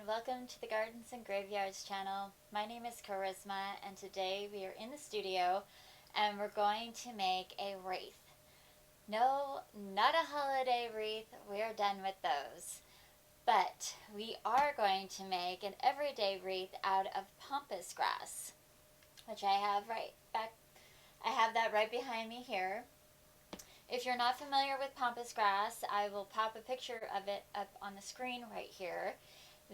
welcome to the Gardens and Graveyards channel. My name is Charisma, and today we are in the studio and we're going to make a wreath. No, not a holiday wreath, we are done with those. But we are going to make an everyday wreath out of pampas grass, which I have that right behind me here. If you're not familiar with pampas grass, I will pop a picture of it up on the screen right here.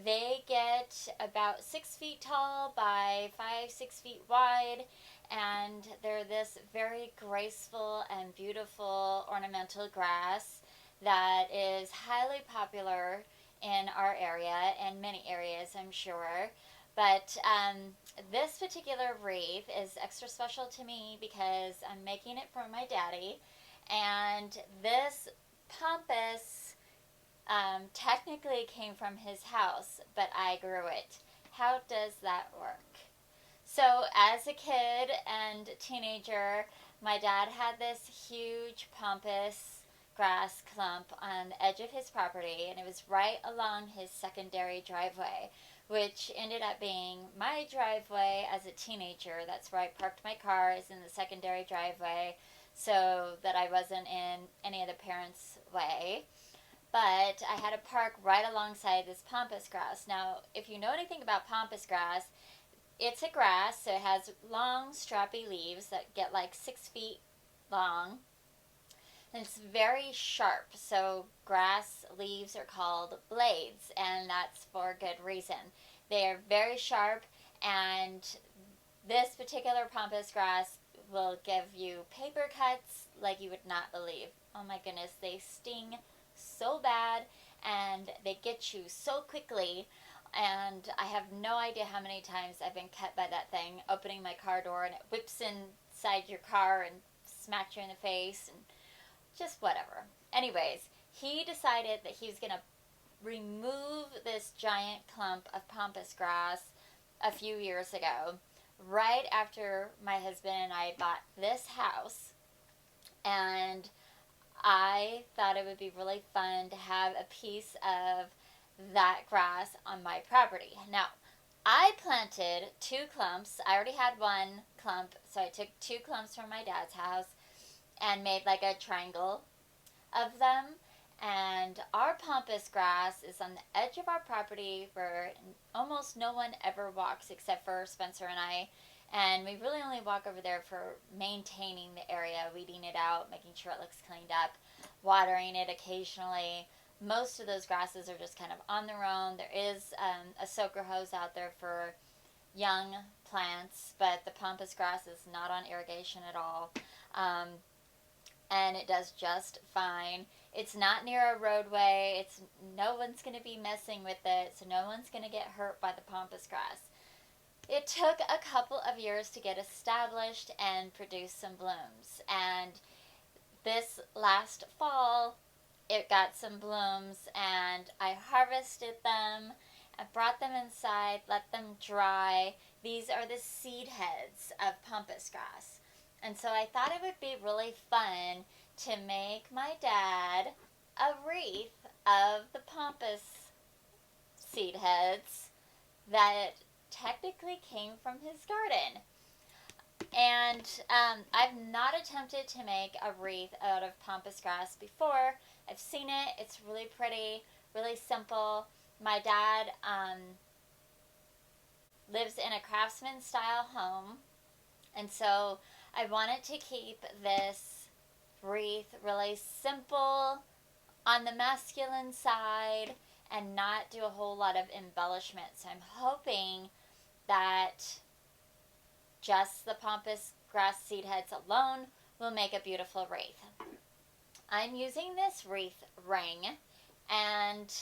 They get about 6 feet tall by 6 feet wide, and they're this very graceful and beautiful ornamental grass that is highly popular in our area and many areas, I'm sure. But this particular wreath is extra special to me because I'm making it for my daddy, and this pampas technically came from his house, but I grew it. How does that work? So, as a kid and teenager, my dad had this huge pampas grass clump on the edge of his property, and it was right along his secondary driveway, which ended up being my driveway as a teenager. That's where I parked my car, is in the secondary driveway, so that I wasn't in any of the parents' way. But I had a park right alongside this pampas grass. Now, if you know anything about pampas grass, it's a grass, so it has long, strappy leaves that get like 6 feet long. And it's very sharp, so grass leaves are called blades, and that's for good reason. They are very sharp, and this particular pampas grass will give you paper cuts like you would not believe. Oh my goodness, they sting so bad, and they get you so quickly, and I have no idea how many times I've been cut by that thing, opening my car door and it whips inside your car and smacks you in the face and just whatever. Anyways, he decided that he was going to remove this giant clump of pampas grass a few years ago, right after my husband and I bought this house, and I thought it would be really fun to have a piece of that grass on my property. Now, I planted 2 clumps. I already had 1 clump, so I took 2 clumps from my dad's house and made like a triangle of them. And our pampas grass is on the edge of our property where almost no one ever walks except for Spencer and I. And we really only walk over there for maintaining the area, weeding it out, making sure it looks cleaned up, watering it occasionally. Most of those grasses are just kind of on their own. There is a soaker hose out there for young plants, but the pampas grass is not on irrigation at all. And it does just fine. It's not near a roadway. No one's going to be messing with it, so no one's going to get hurt by the pampas grass. It took a couple of years to get established and produce some blooms. And this last fall, it got some blooms, and I harvested them. I brought them inside, let them dry. These are the seed heads of pampas grass. And so I thought it would be really fun to make my dad a wreath of the pampas seed heads that technically came from his garden. And I've not attempted to make a wreath out of pampas grass before. I've seen it. It's really pretty, really simple. My dad lives in a craftsman style home, and so I wanted to keep this wreath really simple on the masculine side and not do a whole lot of embellishment. So I'm hoping that just the pampas grass seed heads alone will make a beautiful wreath. I'm using this wreath ring, and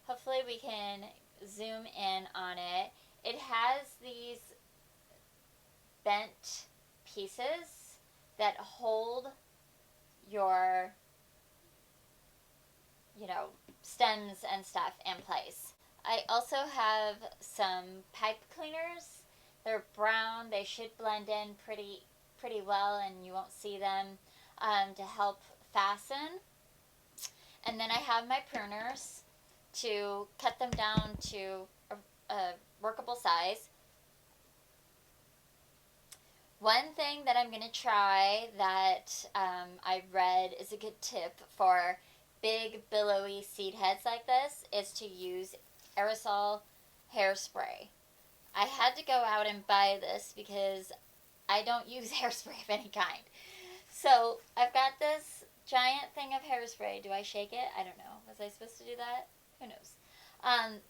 hopefully we can zoom in on it. It has these bent pieces that hold your, stems and stuff in place. I also have some pipe cleaners. They're brown. They should blend in pretty well, and you won't see them, to help fasten. And then I have my pruners. to cut them down to a workable size. One thing that I'm going to try that I read is a good tip for big billowy seed heads like this is to use aerosol hairspray. I had to go out and buy this because I don't use hairspray of any kind. So I've got this giant thing of hairspray. Do I shake it? I don't know. Was I supposed to do that? Who knows?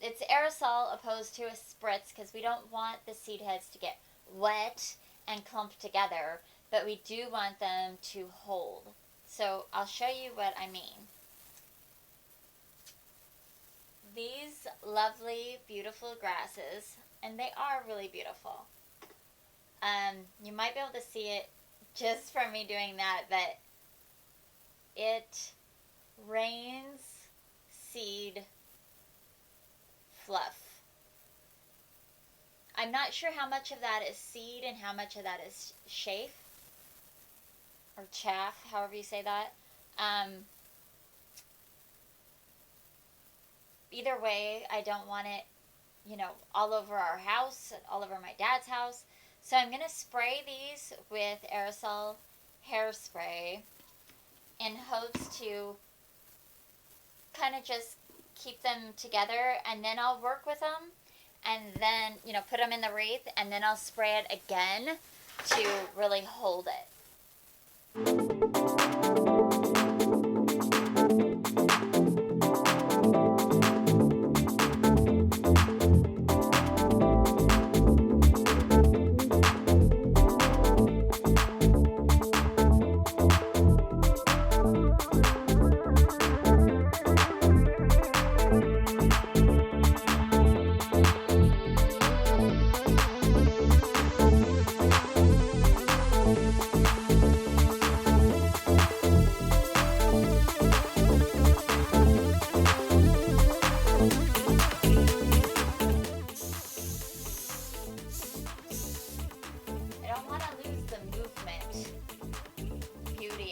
It's aerosol opposed to a spritz because we don't want the seed heads to get wet and clump together, but we do want them to hold. So I'll show you what I mean. These lovely, beautiful grasses, and they are really beautiful. You might be able to see it just from me doing that, but it rains seed fluff. I'm not sure how much of that is seed and how much of that is chaff, or chaff, however you say that. Either way, I don't want it, all over our house, all over my dad's house. So I'm going to spray these with aerosol hairspray in hopes to kind of just keep them together, and then I'll work with them and then, put them in the wreath, and then I'll spray it again to really hold it.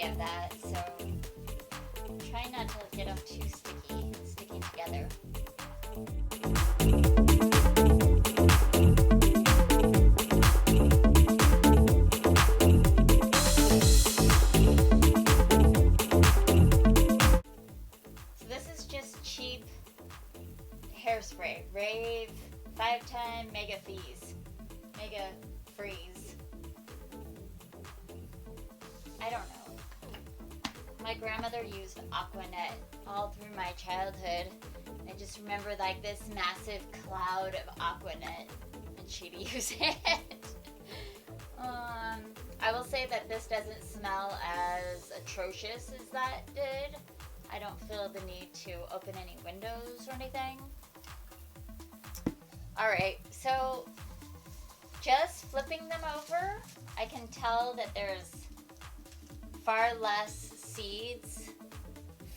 Of that, so try not to get them too sticking together. So this is just cheap hairspray, Wreath 510 Mega Freeze. I don't know. My grandmother used Aquanet all through my childhood. I just remember like this massive cloud of Aquanet, and she'd use it. I will say that this doesn't smell as atrocious as that did. I don't feel the need to open any windows or anything. Alright, so just flipping them over, I can tell that there's far less seeds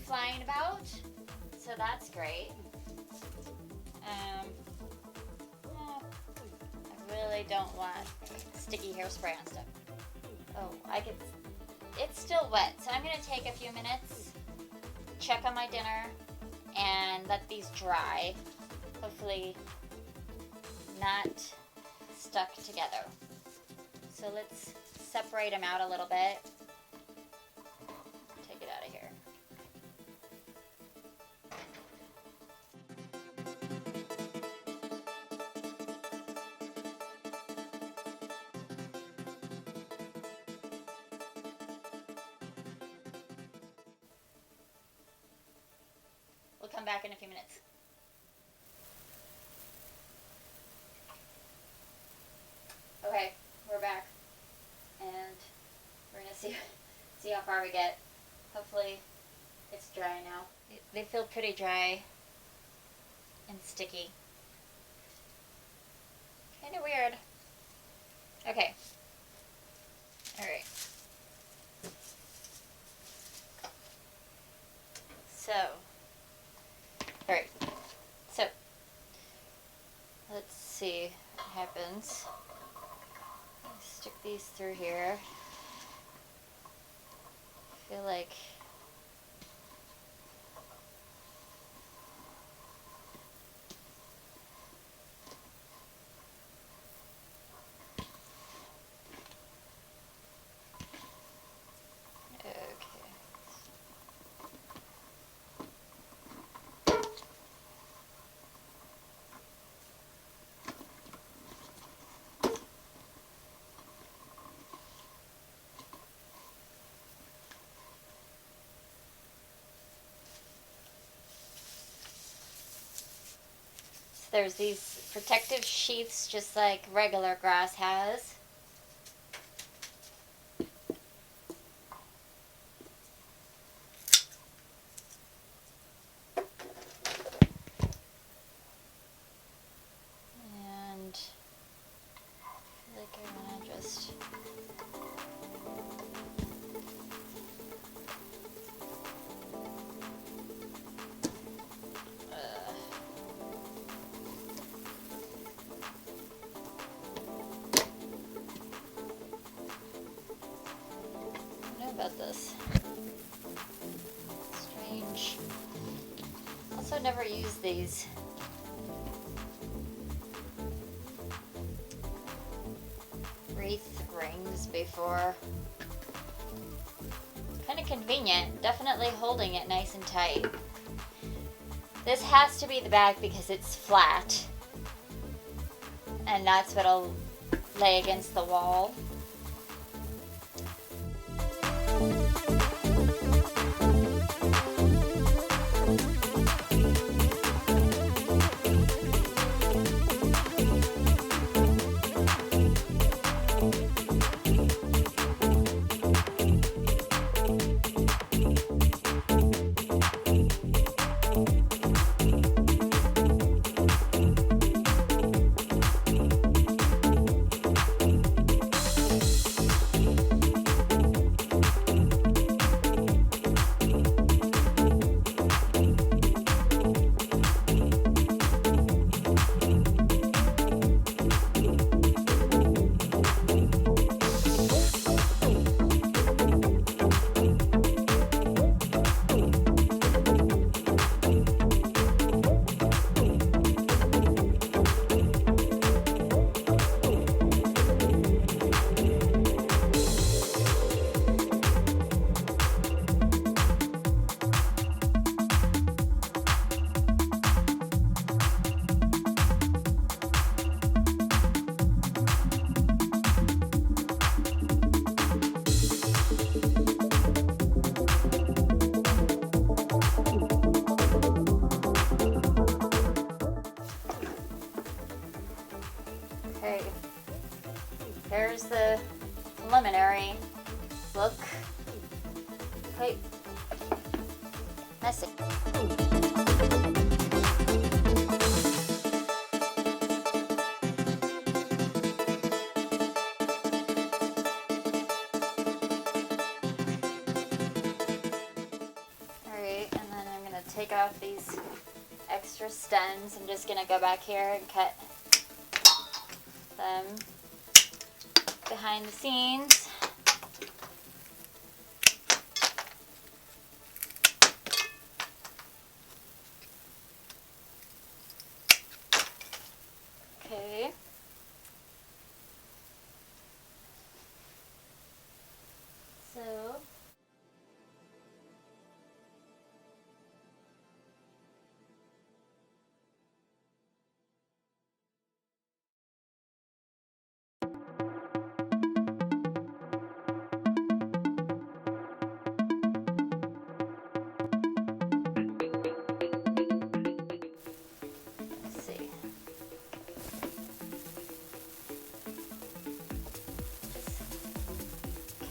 flying about, so that's great. I really don't want sticky hairspray on stuff. It's still wet, so I'm going to take a few minutes, check on my dinner, and let these dry. Hopefully not stuck together. So let's separate them out a little bit. Out of here. We'll come back in a few minutes. Okay, we're back, and we're gonna see how far we get. Hopefully it's dry now. They feel pretty dry and sticky. Kind of weird. Okay. Alright. Alright. So, let's see what happens. Stick these through here. I feel like there's these protective sheaths just like regular grass has. And I feel like I want to just about this. Strange. Also never used these. Wreath rings before. Kind of convenient. Definitely holding it nice and tight. This has to be the back because it's flat. And that's what'll lay against the wall. Okay, here's the preliminary look. Wait, messy. Alright, and then I'm going to take off these extra stems. I'm just going to go back here and cut them behind the scenes. Okay. So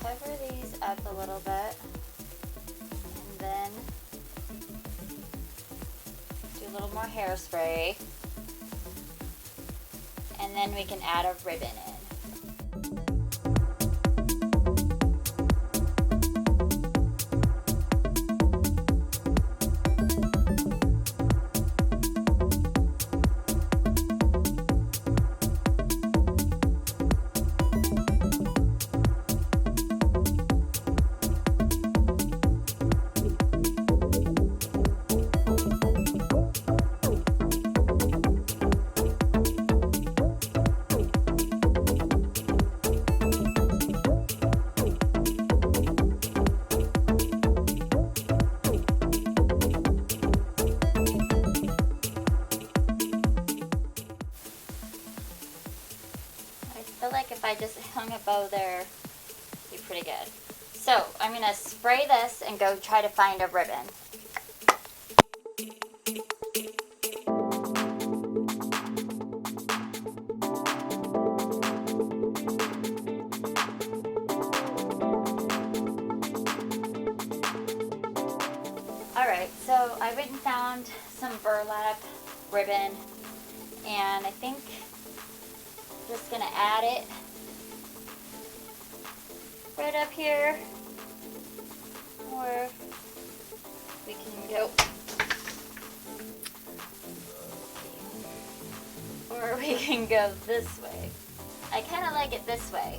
cover these up a little bit and then do a little more hairspray, and then we can add a ribbon in. I feel like if I just hung a bow there, it'd be pretty good. So I'm going to spray this and go try to find a ribbon. I went and found some burlap ribbon, and I think I'm just gonna add it right up here, or we can go, this way. I kind of like it this way.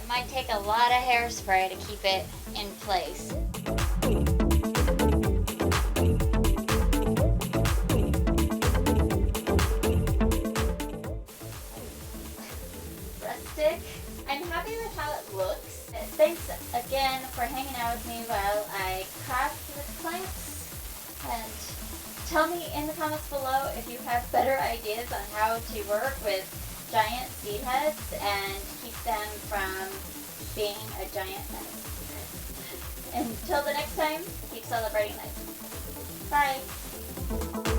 Might take a lot of hairspray to keep it in place. Rustic. I'm happy with how it looks. Thanks again for hanging out with me while I craft with plants. And tell me in the comments below if you have better ideas on how to work with giant seed heads and keep them from being a giant menace. Until the next time, keep celebrating life. Bye!